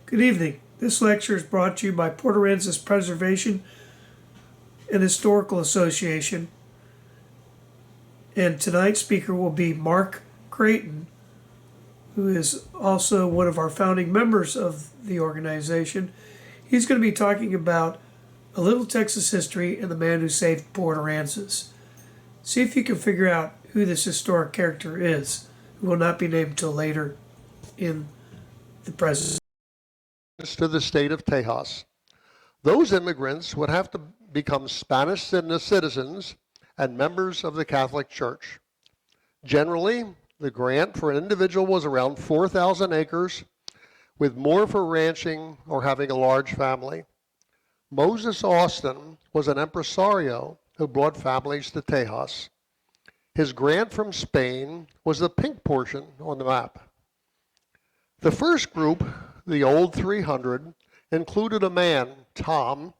Good evening. This lecture is brought to you by Port Aransas Preservation and Historical Association. And tonight's speaker will be Mark Creighton, who is also one of our founding members of the organization. He's going to be talking about a little Texas history and the man who saved Port Aransas. See if you can figure out who this historic character is, who will not be named until later in the presentation. To the state of Tejas. Those immigrants would have to become Spanish citizens and members of the Catholic Church. Generally, the grant for an individual was around 4,000 acres, with more for ranching or having a large family. Moses Austin was an empresario who brought families to Tejas. His grant from Spain was the pink portion on the map. The first group, the old 300, included a man, Tom,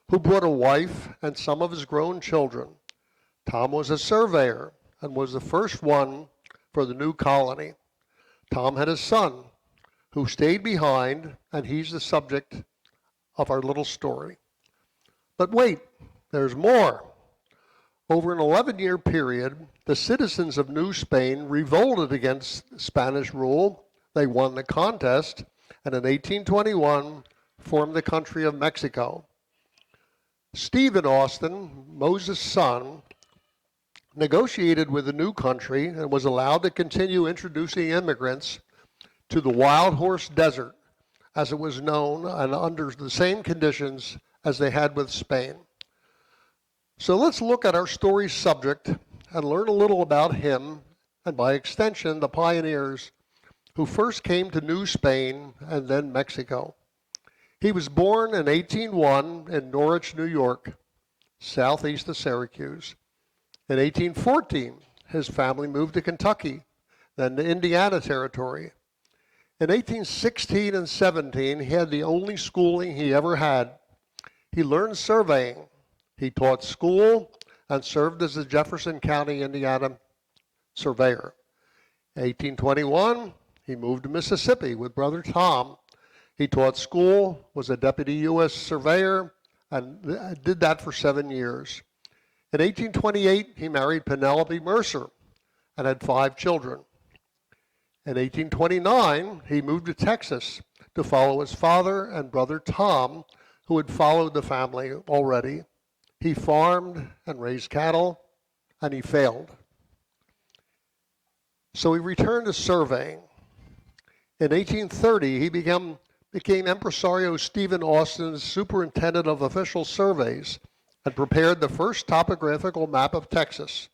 who brought a wife and some of his grown children. Tom was a surveyor and was the first one for the new colony. Tom had a son who stayed behind, and he's the subject of our little story. But wait, there's more. Over an 11-year period, the citizens of New Spain revolted against Spanish rule. They won the contest, and in 1821 formed the country of Mexico. Stephen Austin, Moses' son, negotiated with the new country and was allowed to continue introducing immigrants to the Wild Horse Desert, as it was known, and under the same conditions as they had with Spain. So let's look at our story's subject and learn a little about him, and by extension, the pioneers who first came to New Spain and then Mexico. He was born in 1801 in Norwich, New York, southeast of Syracuse. In 1814, his family moved to Kentucky, then to Indiana Territory. In 1816 and 17, he had the only schooling he ever had. He learned surveying. He taught school and served as the Jefferson County, Indiana surveyor. In 1821, he moved to Mississippi with brother Tom. He taught school, was a deputy U.S. surveyor, and did that for 7 years. In 1828, he married Penelope Mercer and had 5 children. In 1829, he moved to Texas to follow his father and brother Tom, who had followed the family already. He farmed and raised cattle, and he failed. So he returned to surveying. In 1830, he became empresario Stephen Austin's superintendent of official surveys and prepared the first topographical map of Texas.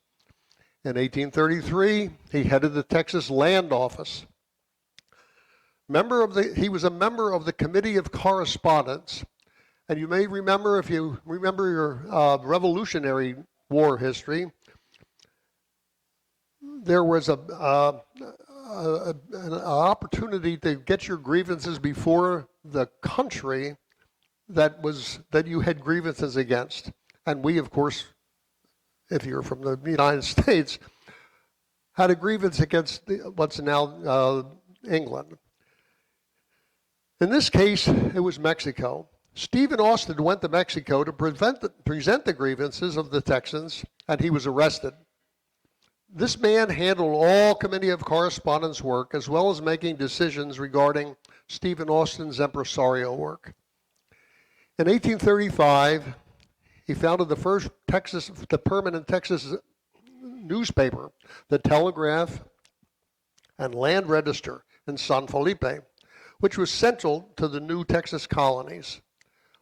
In 1833, he headed the Texas Land Office. He was a member of the Committee of Correspondence. And you may remember, if you remember your Revolutionary War history, there was an opportunity to get your grievances before the country that you had grievances against. And we, of course, if you're from the United States, had a grievance against what's now England. In this case, it was Mexico. Stephen Austin went to Mexico to present the grievances of the Texans, and he was arrested. This man handled all Committee of Correspondence work, as well as making decisions regarding Stephen Austin's empresario work. In 1835, he founded the permanent Texas newspaper, the Telegraph and Land Register in San Felipe, which was central to the new Texas colonies.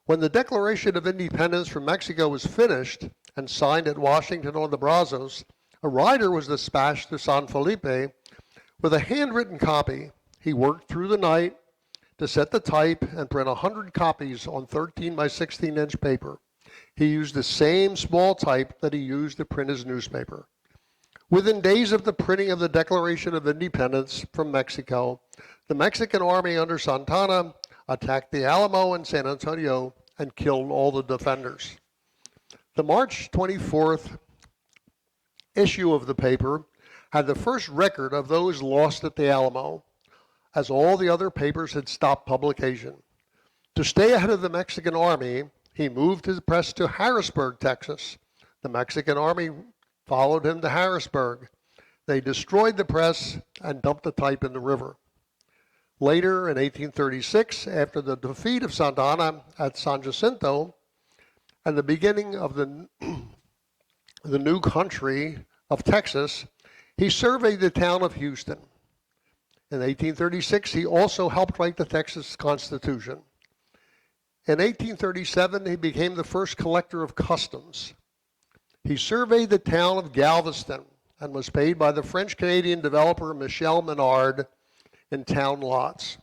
When the Declaration of Independence from Mexico was finished and signed at Washington on the Brazos, a rider was dispatched to San Felipe with a handwritten copy. He worked through the night to set the type and print 100 copies on 13 by 16-inch paper. He used the same small type that he used to print his newspaper. Within days of the printing of the Declaration of Independence from Mexico, the Mexican army under Santana attacked the Alamo and San Antonio and killed all the defenders. The March 24th issue of the paper had the first record of those lost at the Alamo. as all the other papers had stopped publication. To stay ahead of the Mexican army, he moved his press to Harrisburg, Texas. The Mexican army followed him to Harrisburg. They destroyed the press and dumped the type in the river. Later, in 1836, after the defeat of Santa Anna at San Jacinto and the beginning of the new country of Texas, he surveyed the town of Houston. In 1836, he also helped write the Texas Constitution. In 1837, he became the first collector of customs. He surveyed the town of Galveston and was paid by the French-Canadian developer Michel Menard in town lots.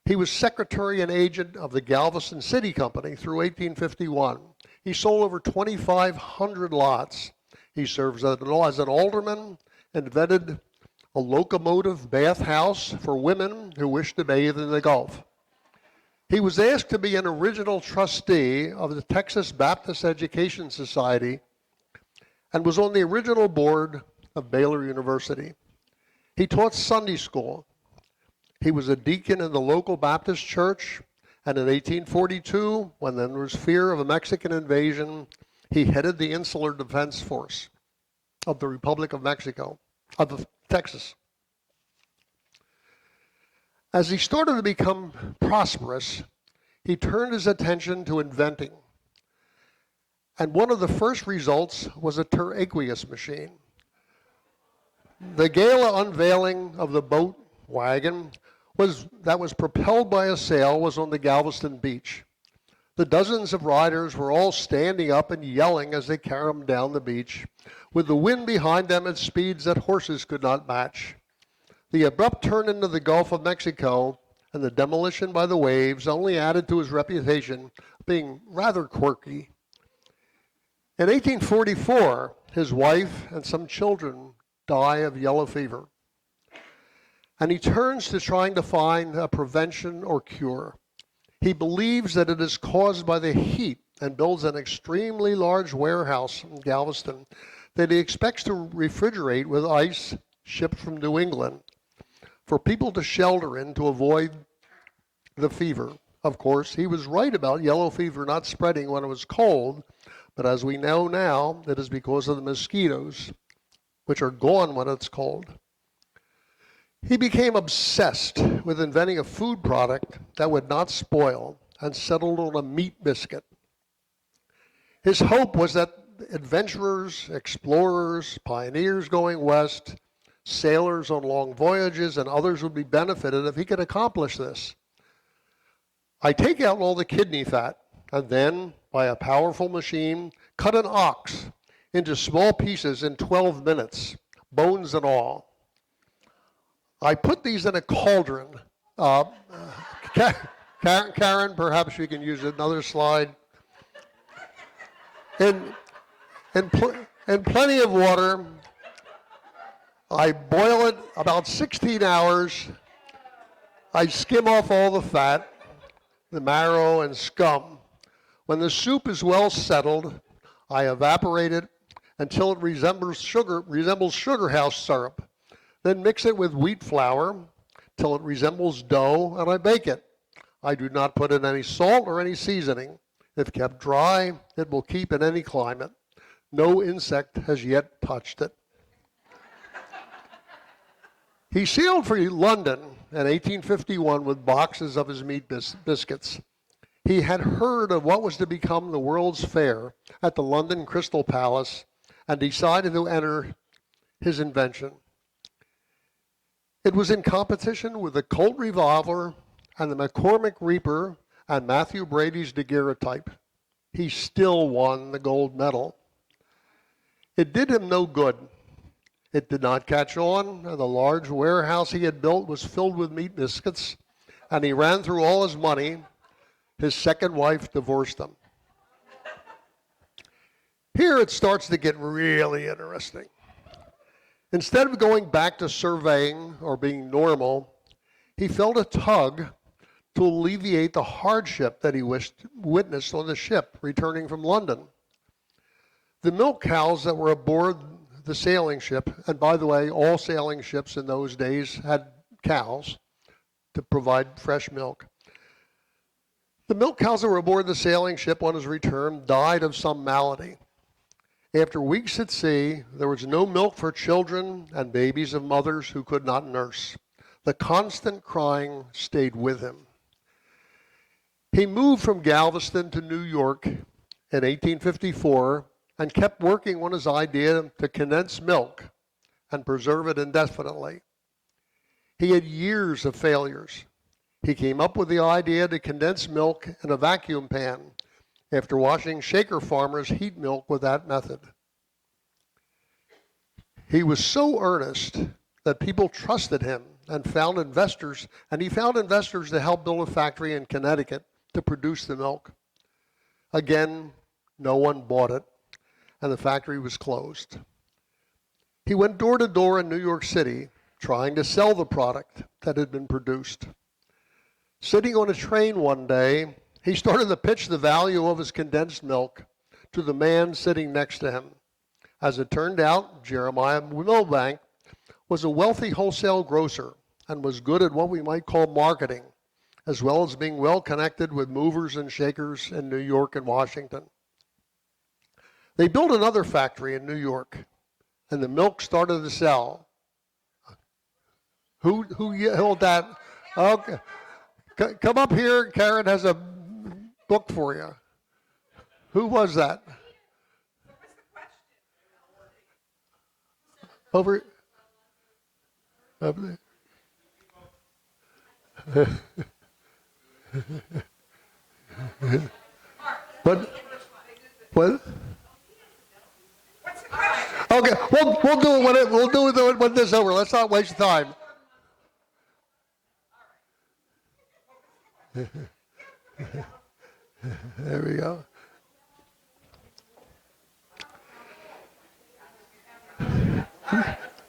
He was secretary and agent of the Galveston City Company through 1851. He sold over 2,500 lots. He served as an alderman, invented a locomotive bathhouse for women who wished to bathe in the Gulf. He was asked to be an original trustee of the Texas Baptist Education Society and was on the original board of Baylor University. He taught Sunday school. He was a deacon in the local Baptist church, and in 1842, when there was fear of a Mexican invasion, he headed the Insular Defense Force of the Republic of Mexico, of Texas. As he started to become prosperous, he turned his attention to inventing. And one of the first results was a aqueous machine. The gala unveiling of the boat wagon that was propelled by a sail was on the Galveston beach. The dozens of riders were all standing up and yelling as they carried them down the beach, with the wind behind them at speeds that horses could not match. The abrupt turn into the Gulf of Mexico and the demolition by the waves only added to his reputation of being rather quirky. In 1844, his wife and some children die of yellow fever, and he turns to trying to find a prevention or cure. He believes that it is caused by the heat and builds an extremely large warehouse in Galveston that he expects to refrigerate with ice shipped from New England for people to shelter in to avoid the fever. Of course, he was right about yellow fever not spreading when it was cold, but as we know now, it is because of the mosquitoes, which are gone when it's cold. He became obsessed with inventing a food product that would not spoil and settled on a meat biscuit. His hope was that adventurers, explorers, pioneers going west, sailors on long voyages, and others would be benefited if he could accomplish this. I take out all the kidney fat and then, by a powerful machine, cut an ox into small pieces in 12 minutes, bones and all. I put these in a cauldron. Karen, perhaps you can use another slide. In plenty of water. I boil it about 16 hours. I skim off all the fat, the marrow and scum. When the soup is well settled, I evaporate it until it resembles sugar house syrup. Then mix it with wheat flour till it resembles dough, and I bake it. I do not put in any salt or any seasoning. If kept dry, it will keep in any climate. No insect has yet touched it. He sailed for London in 1851 with boxes of his meat biscuits. He had heard of what was to become the World's Fair at the London Crystal Palace and decided to enter his invention. It was in competition with the Colt revolver and the McCormick Reaper and Matthew Brady's daguerreotype. He still won the gold medal. It did him no good. It did not catch on, and the large warehouse he had built was filled with meat biscuits, and he ran through all his money. His second wife divorced him. Here it starts to get really interesting. Instead of going back to surveying or being normal, he felt a tug to alleviate the hardship that he witnessed on the ship returning from London. The milk cows that were aboard the sailing ship, and by the way, all sailing ships in those days had cows, to provide fresh milk. The milk cows that were aboard the sailing ship on his return died of some malady. After weeks at sea, there was no milk for children and babies of mothers who could not nurse. The constant crying stayed with him. He moved from Galveston to New York in 1854 and kept working on his idea to condense milk and preserve it indefinitely. He had years of failures. He came up with the idea to condense milk in a vacuum pan after watching Shaker farmers heat milk with that method. He was so earnest that people trusted him and found investors, and he found investors to help build a factory in Connecticut to produce the milk. Again, no one bought it, and the factory was closed. He went door to door in New York City trying to sell the product that had been produced. Sitting on a train one day, he started to pitch the value of his condensed milk to the man sitting next to him. As it turned out, Jeremiah Milbank was a wealthy wholesale grocer and was good at what we might call marketing, as well as being well connected with movers and shakers in New York and Washington. They built another factory in New York, and the milk started to sell. Who held that? Okay. Come up here. Karen has a book for you. Who was that? Over there. What? Okay, we'll do it when this is over. Let's not waste time. There we go.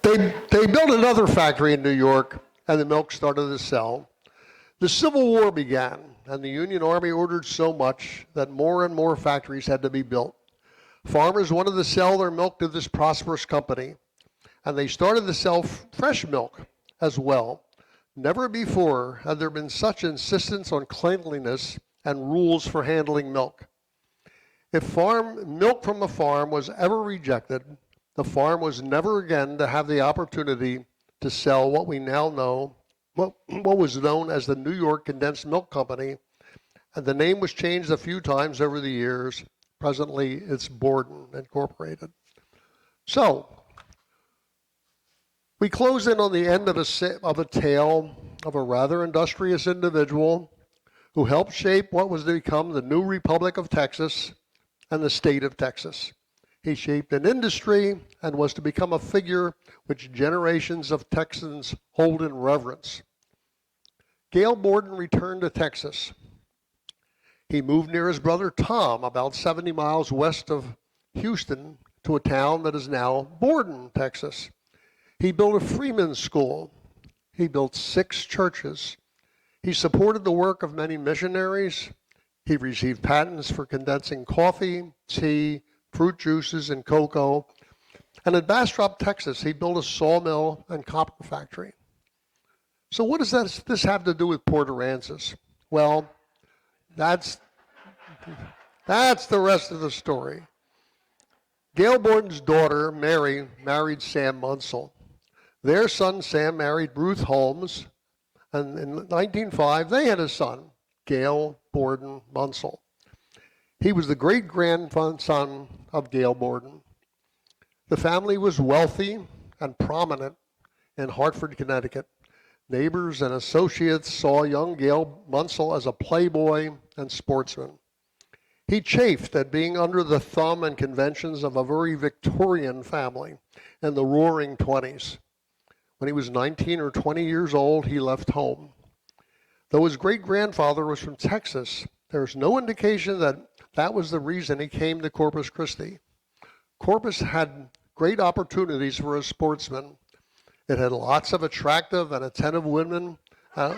They built another factory in New York, and the milk started to sell. The Civil War began, and the Union Army ordered so much that more and more factories had to be built. Farmers wanted to sell their milk to this prosperous company, and they started to sell fresh milk as well. Never before had there been such insistence on cleanliness and rules for handling milk. If milk from a farm was ever rejected, the farm was never again to have the opportunity to sell what we now know, what was known as the New York Condensed Milk Company, and the name was changed a few times over the years. Presently, it's Borden Incorporated. So, we close in on the end of a tale of a rather industrious individual who helped shape what was to become the new Republic of Texas and the state of Texas. He shaped an industry and was to become a figure which generations of Texans hold in reverence. Gail Borden returned to Texas. He moved near his brother Tom, about 70 miles west of Houston, to a town that is now Borden, Texas. He built a Freeman's School. He built 6 churches. He supported the work of many missionaries. He received patents for condensing coffee, tea, fruit juices, and cocoa. And in Bastrop, Texas, he built a sawmill and copper factory. So what does this have to do with Port Aransas? Well, that's the rest of the story. Gail Borden's daughter, Mary, married Sam Munsell. Their son, Sam, married Ruth Holmes, and in 1905, they had a son, Gail Borden Munsell. He was the great-grandson of Gail Borden. The family was wealthy and prominent in Hartford, Connecticut. Neighbors and associates saw young Gail Munsell as a playboy and sportsman. He chafed at being under the thumb and conventions of a very Victorian family in the roaring 20s. When he was 19 or 20 years old, he left home. Though his great-grandfather was from Texas, there's no indication that that was the reason he came to Corpus Christi. Corpus had great opportunities for a sportsman. It had lots of attractive and attentive women, and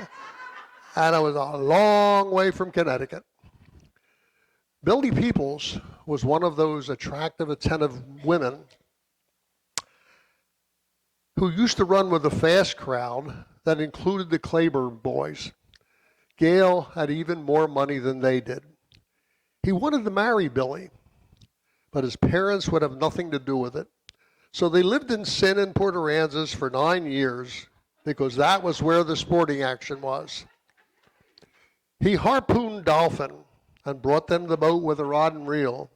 it was a long way from Connecticut. Billy Peoples was one of those attractive, attentive women who used to run with a fast crowd that included the Claiborne boys. Gale had even more money than they did. He wanted to marry Billy, but his parents would have nothing to do with it. So they lived in sin in Port Aransas for 9 years because that was where the sporting action was. He harpooned dolphin and brought them to the boat with a rod and reel.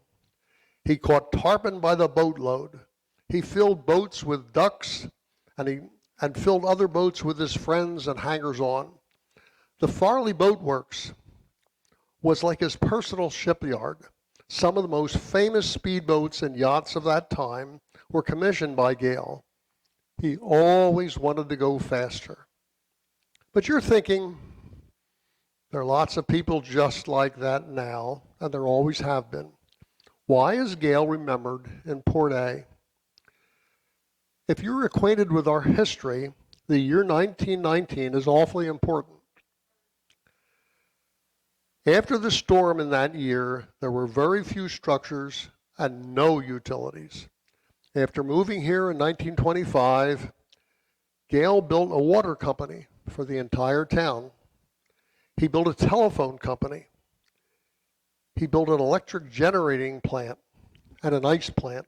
He caught tarpon by the boatload. He filled boats with ducks and filled other boats with his friends and hangers-on. The Farley Boat Works was like his personal shipyard. Some of the most famous speedboats and yachts of that time were commissioned by Gale. He always wanted to go faster. But you're thinking, there are lots of people just like that now, and there always have been. Why is Gale remembered in Port A? If you're acquainted with our history, the year 1919 is awfully important. After the storm in that year, there were very few structures and no utilities. After moving here in 1925, Gale built a water company for the entire town. He built a telephone company. He built an electric generating plant and an ice plant.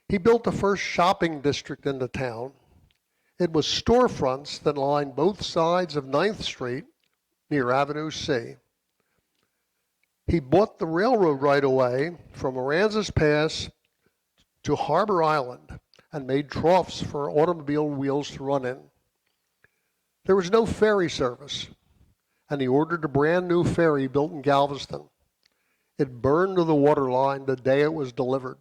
He built the first shopping district in the town. It was storefronts that lined both sides of 9th Street near Avenue C. He bought the railroad right away from Aransas Pass to Harbor Island and made troughs for automobile wheels to run in. There was no ferry service, and he ordered a brand new ferry built in Galveston. It burned to the water line the day it was delivered.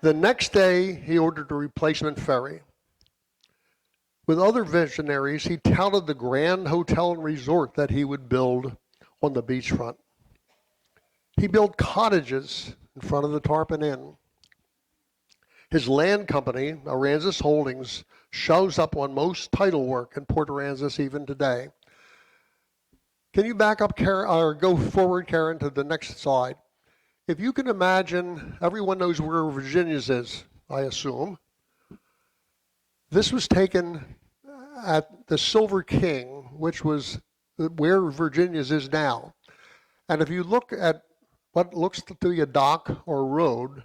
The next day, he ordered a replacement ferry. With other visionaries, he touted the grand hotel and resort that he would build on the beachfront. He built cottages in front of the Tarpon Inn. His land company, Aransas Holdings, shows up on most title work in Port Aransas even today. Can you back up, Karen, or go forward, Karen, to the next slide? If you can imagine, everyone knows where Virginia's is, I assume. This was taken at the Silver King, which was where Virginia's is now. And if you look at what looks to be a dock or road,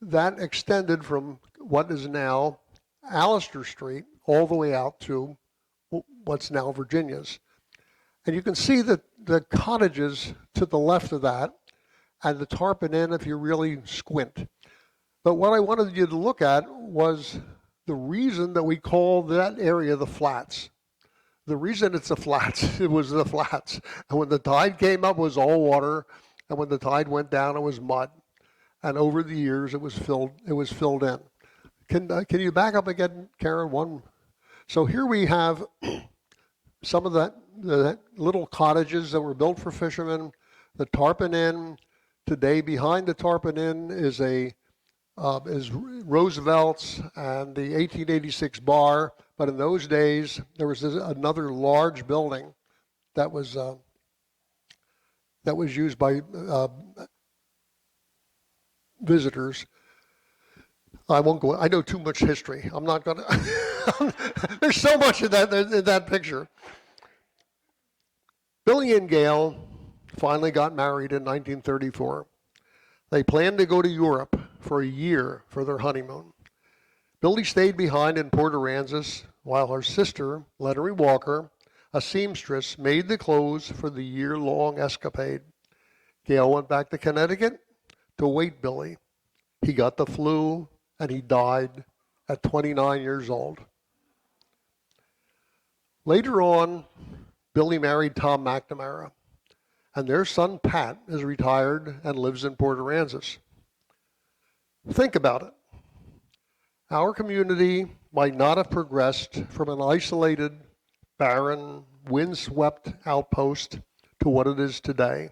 that extended from what is now Allister Street all the way out to what's now Virginia's. And you can see that the cottages to the left of that and the Tarpon Inn if you really squint. But what I wanted you to look at was the reason that we call that area the Flats. The reason it's the Flats, it was the Flats. And when the tide came up, it was all water. And when the tide went down, it was mud. And over the years, it was filled in. Can you back up again, Karen? One. So here we have some of the little cottages that were built for fishermen. The Tarpon Inn. Today, behind the Tarpon Inn is Roosevelt's and the 1886 bar. But in those days, there was another large building that was used by visitors. I won't go. I know too much history. I'm not going to. There's so much in that picture. Billy and Gale finally got married in 1934. They planned to go to Europe for a year for their honeymoon. Billy stayed behind in Port Aransas while her sister, Leonard Walker, a seamstress, made the clothes for the year-long escapade. Gale went back to Connecticut to await Billy. He got the flu and he died at 29 years old. Later on, Billy married Tom McNamara, and their son Pat is retired and lives in Port Aransas. Think about it. Our community might not have progressed from an isolated, barren, windswept outpost to what it is today.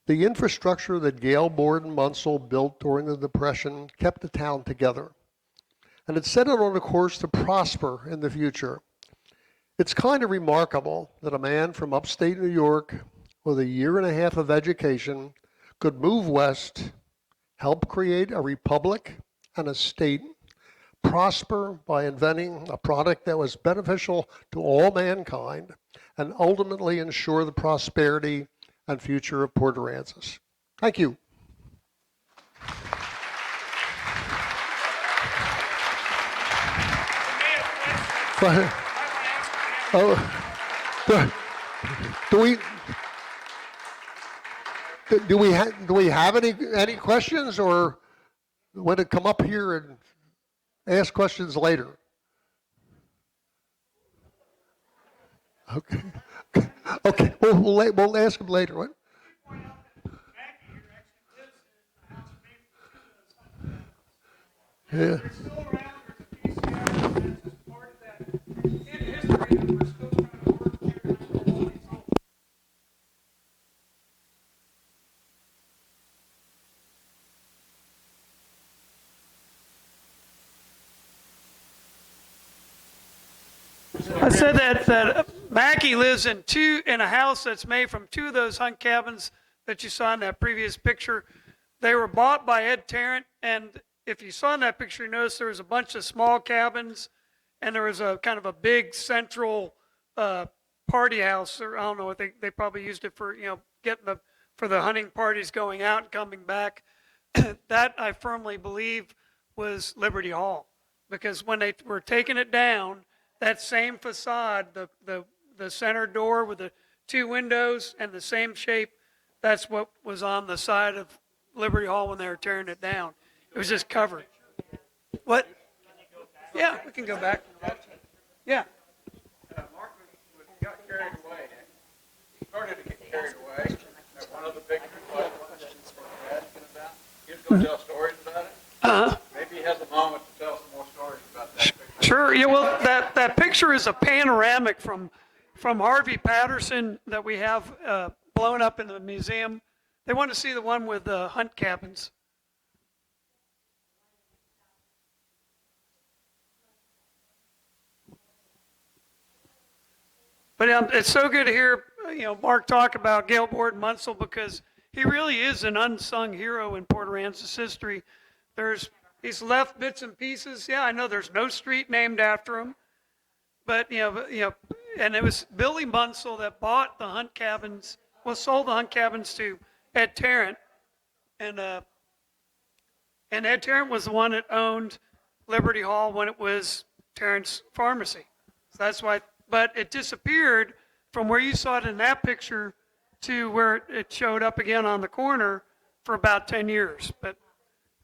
The infrastructure that Gale, Board, and Munsell built during the Depression kept the town together, and it set it on a course to prosper in the future. It's kind of remarkable that a man from upstate New York with a year and a half of education could move west, help create a republic and a state, prosper by inventing a product that was beneficial to all mankind and ultimately ensure the prosperity and future of Port Aransas. Thank you. Do we have any questions, or want to come up here and ask questions later? Okay. Okay. We'll ask them later. What? Yeah. I said that Mackie lives in a house that's made from two of those hunt cabins that you saw in that previous picture. They were bought by Ed Tarrant, and if you saw in that picture, you notice there was a bunch of small cabins, and there was a kind of a big central party house, or I don't know what they probably used it for, getting for the hunting parties going out and coming back. That I firmly believe was Liberty Hall, because when they were taking it down, that same facade, the center door with the two windows and the same shape, that's what was on the side of Liberty Hall when they were tearing it down. It was just covered. What? Yeah, we can go back. Yeah. Mark got carried away. He started to get carried away. That one of the pictures was asking about. He was going to tell stories about it. Uh-huh. Maybe he has a moment to tell some more stories about that picture. Sure. Yeah. Well, that picture is a panoramic from Harvey Patterson that we have blown up in the museum. They want to see the one with the hunt cabins. But it's so good to hear Mark talk about Gail Borden Munsell, because he really is an unsung hero in Port Aransas history. He's left bits and pieces. Yeah, I know there's no street named after him, but and it was Billy Munsell that bought the hunt cabins, sold the hunt cabins to Ed Tarrant, and Ed Tarrant was the one that owned Liberty Hall when it was Tarrant's Pharmacy. So that's why. But it disappeared from where you saw it in that picture to where it showed up again on the corner for about 10 years. But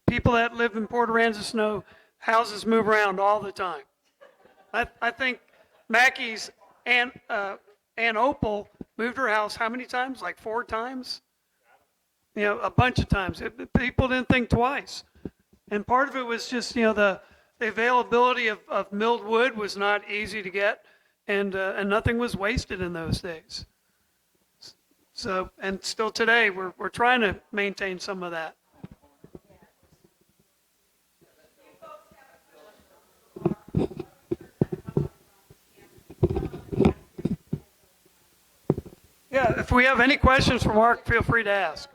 people that live in Port Aransas know houses move around all the time. I think Mackie's Aunt Opal moved her house how many times? Like 4 times? A bunch of times. People didn't think twice. And part of it was just, the availability of milled wood was not easy to get. And nothing was wasted in those days. So, and still today, we're trying to maintain some of that. Yeah, if we have any questions for Mark, feel free to ask.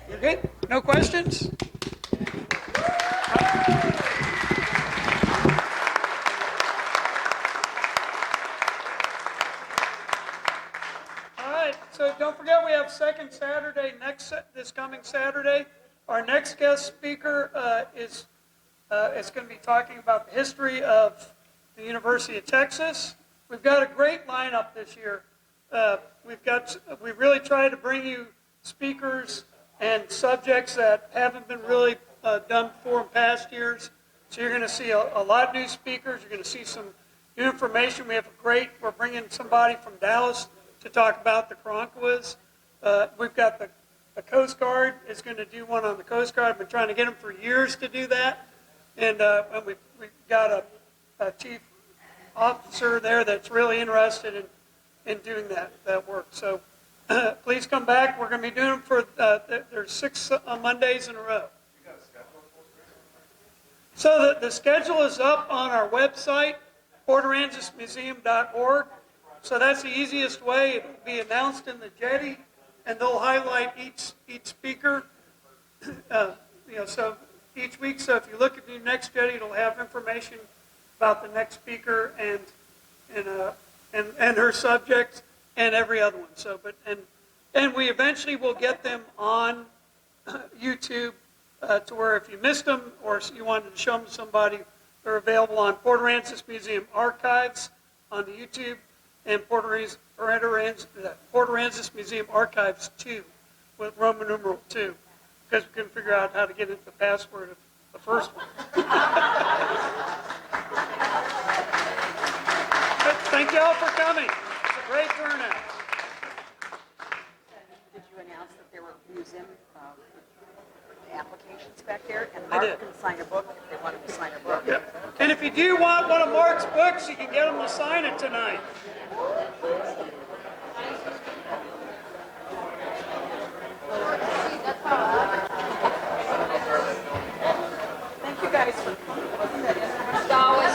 You're good? No questions? So don't forget, we have second Saturday this coming Saturday. Our next guest speaker is going to be talking about the history of the University of Texas. We've got a great lineup this year. We really try to bring you speakers and subjects that haven't been really done before in past years. So you're going to see a lot of new speakers. You're going to see some new information. We're bringing somebody from Dallas to talk about the Karankawas. We've got the Coast Guard is going to do one on the Coast Guard. I've been trying to get them for years to do that. And we've got a chief officer there that's really interested in doing that work. So please come back. We're going to be doing them for, there's 6 Mondays in a row. So the schedule is up on our website, portaransasmuseum.org. So that's the easiest way. It will be announced in the jetty and they'll highlight each speaker. So each week. So if you look at the next study, it'll have information about the next speaker and her subject and every other one. So, and we eventually will get them on YouTube to where if you missed them or you wanted to show them to somebody, they're available on Port Aransas Museum Archives on the YouTube and Port Aransas Museum Archives 2 with Roman numeral 2, because we couldn't figure out how to get into the password of the first one. But thank you all for coming. It's a great turnout. Did you announce that there were museum applications back there? And I Mark did. can sign a book if they wanted to sign a book. Yep. And if you do want one of Mark's books, you can get him to sign it tonight. Thank you guys for coming. Wasn't that interesting? It's always